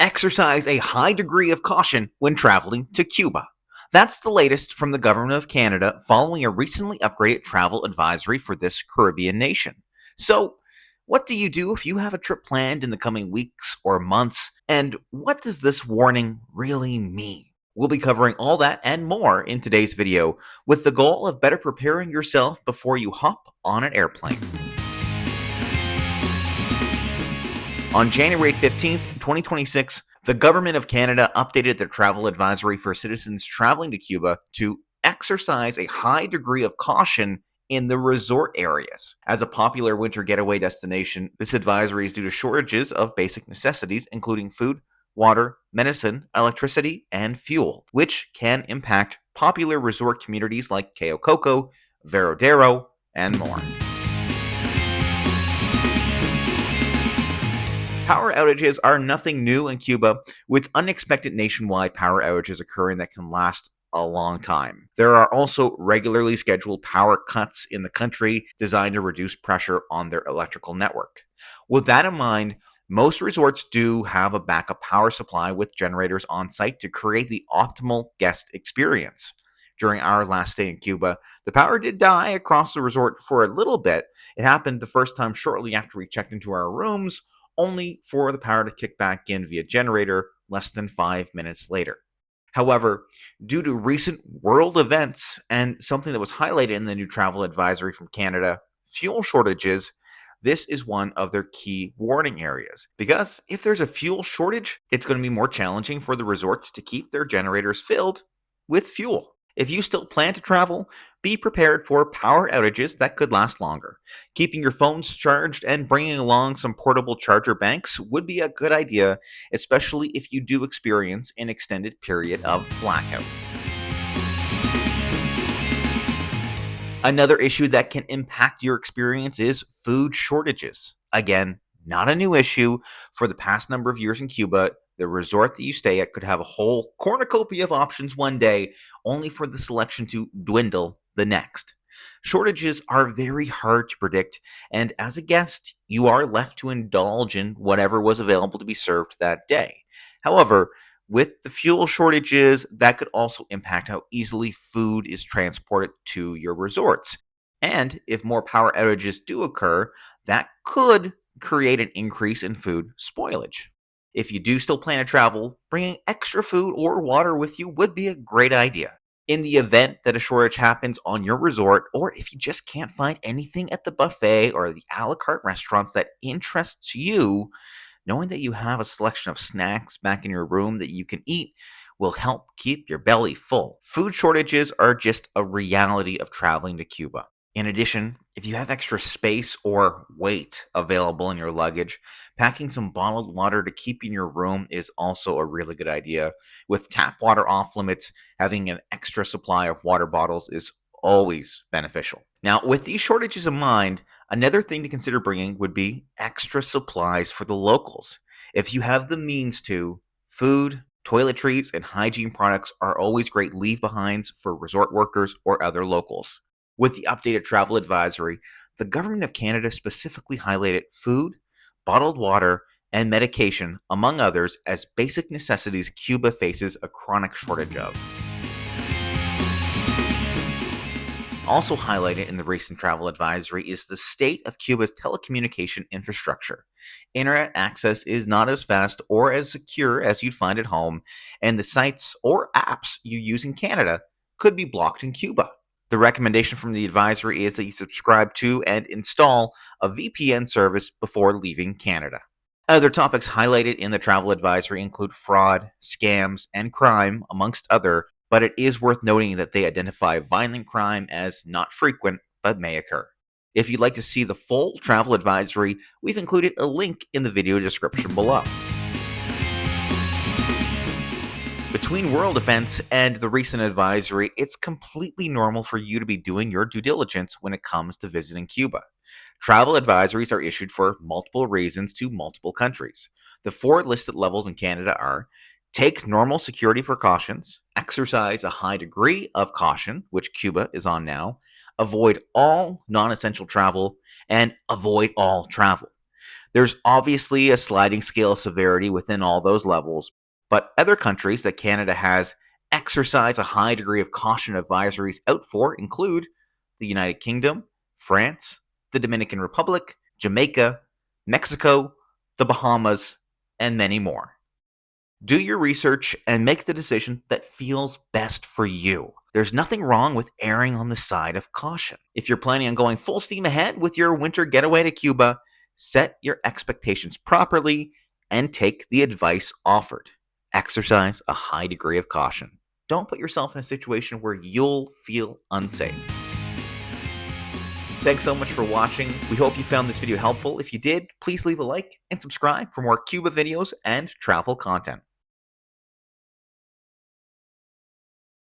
Exercise a high degree of caution when traveling to Cuba. That's the latest from the government of Canada following a recently upgraded travel advisory for this Caribbean nation. So, what do you do if you have a trip planned in the coming weeks or months? And what does this warning really mean? We'll be covering all that and more in today's video, with the goal of better preparing yourself before you hop on an airplane. On January 15th, 2026, the Government of Canada updated their travel advisory for citizens traveling to Cuba to exercise a high degree of caution in the resort areas. As a popular winter getaway destination, this advisory is due to shortages of basic necessities, including food, water, medicine, electricity, and fuel, which can impact popular resort communities like Cayo Coco, Veradero, and more. Power outages are nothing new in Cuba, with unexpected nationwide power outages occurring that can last a long time. There are also regularly scheduled power cuts in the country designed to reduce pressure on their electrical network. With that in mind, most resorts do have a backup power supply with generators on site to create the optimal guest experience. During our last stay in Cuba, the power did die across the resort for a little bit. It happened the first time shortly after we checked into our rooms, only for the power to kick back in via generator less than 5 minutes later. However, due to recent world events and something that was highlighted in the new travel advisory from Canada, fuel shortages, this is one of their key warning areas. Because if there's a fuel shortage, it's going to be more challenging for the resorts to keep their generators filled with fuel. If you still plan to travel, be prepared for power outages that could last longer. Keeping your phones charged and bringing along some portable charger banks would be a good idea, especially if you do experience an extended period of blackout. Another issue that can impact your experience is food shortages. Again, not a new issue. For the past number of years in Cuba, the resort that you stay at could have a whole cornucopia of options one day, only for the selection to dwindle the next. Shortages are very hard to predict, and as a guest, you are left to indulge in whatever was available to be served that day. However, with the fuel shortages, that could also impact how easily food is transported to your resorts. And if more power outages do occur, that could create an increase in food spoilage. If you do still plan to travel, bringing extra food or water with you would be a great idea. In the event that a shortage happens on your resort, or if you just can't find anything at the buffet or the a la carte restaurants that interests you, knowing that you have a selection of snacks back in your room that you can eat will help keep your belly full. Food shortages are just a reality of traveling to Cuba. In addition, if you have extra space or weight available in your luggage, packing some bottled water to keep in your room is also a really good idea. With tap water off limits, having an extra supply of water bottles is always beneficial. Now, with these shortages in mind, another thing to consider bringing would be extra supplies for the locals. If you have the means to, food, toiletries, and hygiene products are always great leave-behinds for resort workers or other locals. With the updated travel advisory, the Government of Canada specifically highlighted food, bottled water, and medication, among others, as basic necessities Cuba faces a chronic shortage of. Also highlighted in the recent travel advisory is the state of Cuba's telecommunication infrastructure. Internet access is not as fast or as secure as you'd find at home, and the sites or apps you use in Canada could be blocked in Cuba. The recommendation from the advisory is that you subscribe to and install a VPN service before leaving Canada. Other topics highlighted in the travel advisory include fraud, scams, and crime, amongst other, but it is worth noting that they identify violent crime as not frequent but may occur. If you'd like to see the full travel advisory, we've included a link in the video description below. Between world events and the recent advisory, it's completely normal for you to be doing your due diligence when it comes to visiting Cuba. Travel advisories are issued for multiple reasons to multiple countries. The 4 listed levels in Canada are: take normal security precautions, exercise a high degree of caution, which Cuba is on now, avoid all non-essential travel, and avoid all travel. There's obviously a sliding scale of severity within all those levels, but other countries that Canada has exercised a high degree of caution advisories out for include the United Kingdom, France, the Dominican Republic, Jamaica, Mexico, the Bahamas, and many more. Do your research and make the decision that feels best for you. There's nothing wrong with erring on the side of caution. If you're planning on going full steam ahead with your winter getaway to Cuba, set your expectations properly and take the advice offered. Exercise a high degree of caution. Don't put yourself in a situation where you'll feel unsafe. Thanks so much for watching. We hope you found this video helpful. If you did, please leave a like and subscribe for more Cuba videos and travel content.